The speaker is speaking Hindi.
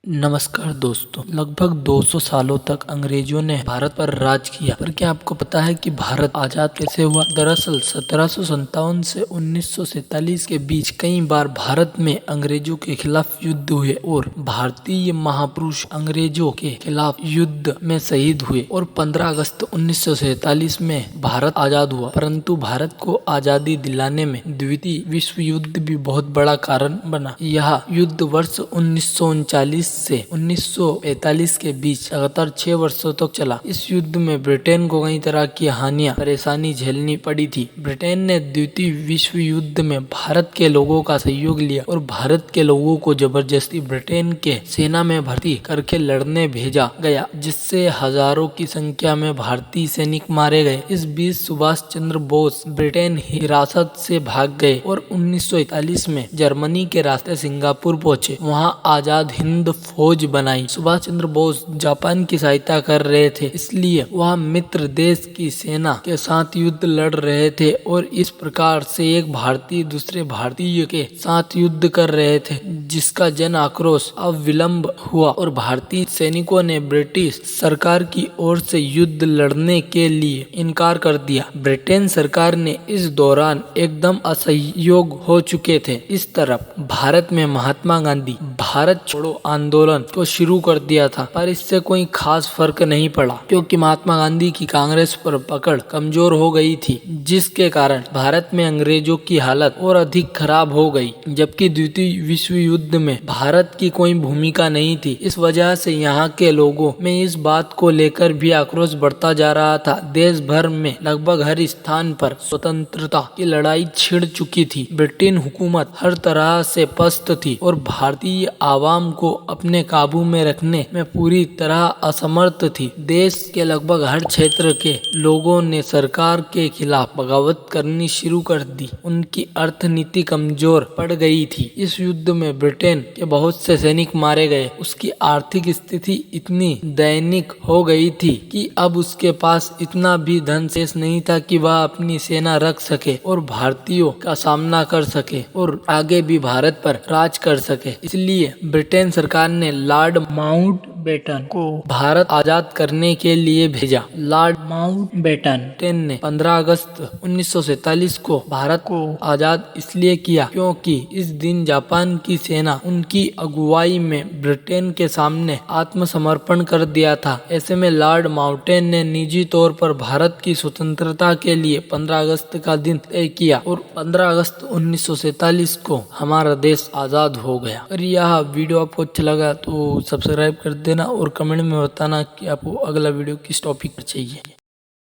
नमस्कार दोस्तों। लगभग 200 सालों तक अंग्रेजों ने भारत पर राज किया। पर क्या आपको पता है कि भारत आजाद कैसे हुआ? दरअसल 1757 से 1947 के बीच कई बार भारत में अंग्रेजों के खिलाफ युद्ध हुए और भारतीय महापुरुष अंग्रेजों के खिलाफ युद्ध में शहीद हुए और 15 अगस्त 1947 में भारत आजाद हुआ। परंतु भारत को आजादी दिलाने में द्वितीय विश्व युद्ध भी बहुत बड़ा कारण बना। यह युद्ध वर्ष 1939 से 1945 के बीच लगातार 6 वर्षों तक चला। इस युद्ध में ब्रिटेन को कई तरह की हानियां परेशानी झेलनी पड़ी थी। ब्रिटेन ने द्वितीय विश्व युद्ध में भारत के लोगों का सहयोग लिया और भारत के लोगों को जबरदस्ती ब्रिटेन के सेना में भर्ती करके लड़ने भेजा गया, जिससे हजारों की संख्या में भारतीय सैनिक मारे गए। इस बीच सुभाष चंद्र बोस ब्रिटेन हिरासत से भाग गए और 1941 में जर्मनी के रास्ते सिंगापुर पहुंचे। वहां आजाद हिंद फौज बनाई। सुभाष चंद्र बोस जापान की सहायता कर रहे थे, इसलिए वह मित्र देश की सेना के साथ युद्ध लड़ रहे थे और इस प्रकार से एक भारतीय दूसरे भारतीय के साथ युद्ध कर रहे थे, जिसका जन आक्रोश अब विलंब हुआ और भारतीय सैनिकों ने ब्रिटिश सरकार की ओर से युद्ध लड़ने के लिए इनकार कर दिया। ब्रिटेन सरकार ने इस दौरान एकदम असहयोग हो चुके थे। इस तरफ भारत में महात्मा गांधी भारत छोड़ो आंदोलन को शुरू कर दिया था, पर इससे कोई खास फर्क नहीं पड़ा क्योंकि महात्मा गांधी की कांग्रेस पर पकड़ कमजोर हो गई थी, जिसके कारण भारत में अंग्रेजों की हालत और अधिक खराब हो गई। जबकि द्वितीय विश्व युद्ध में भारत की कोई भूमिका नहीं थी। इस वजह से यहाँ के लोगों में इस बात को लेकर भी आक्रोश बढ़ता जा रहा था। देश भर में लगभग हर स्थान पर स्वतंत्रता की लड़ाई छिड़ चुकी थी। ब्रिटेन हुकूमत हर तरह से पस्त थी और भारतीय आवाम को अपने काबू में रखने में पूरी तरह असमर्थ थी। देश के लगभग हर क्षेत्र के लोगों ने सरकार के खिलाफ बगावत करनी शुरू कर दी। उनकी अर्थनीति कमजोर पड़ गई थी। इस युद्ध में ब्रिटेन के बहुत से सैनिक मारे गए। उसकी आर्थिक स्थिति इतनी दैनिक हो गई थी कि अब उसके पास इतना भी धन शेष नहीं था कि वह अपनी सेना रख सके और भारतीयों का सामना कर सके और आगे भी भारत पर राज कर सके। इसलिए ब्रिटेन सरकार ने लॉर्ड माउंटबेटन को भारत आजाद करने के लिए भेजा। लॉर्ड माउंटबेटन ने 15 अगस्त 1947 को भारत को आजाद इसलिए किया क्योंकि इस दिन जापान की सेना उनकी अगुवाई में ब्रिटेन के सामने आत्मसमर्पण कर दिया था। ऐसे में लॉर्ड माउंटबेटन ने निजी तौर पर भारत की स्वतंत्रता के लिए 15 अगस्त का दिन तय किया और 15 अगस्त 1947 को हमारा देश आजाद हो गया। अगर यह वीडियो आपको अच्छा लगा तो सब्सक्राइब कर देना और कमेंट में बताना कि आपको अगला वीडियो किस टॉपिक पर चाहिए।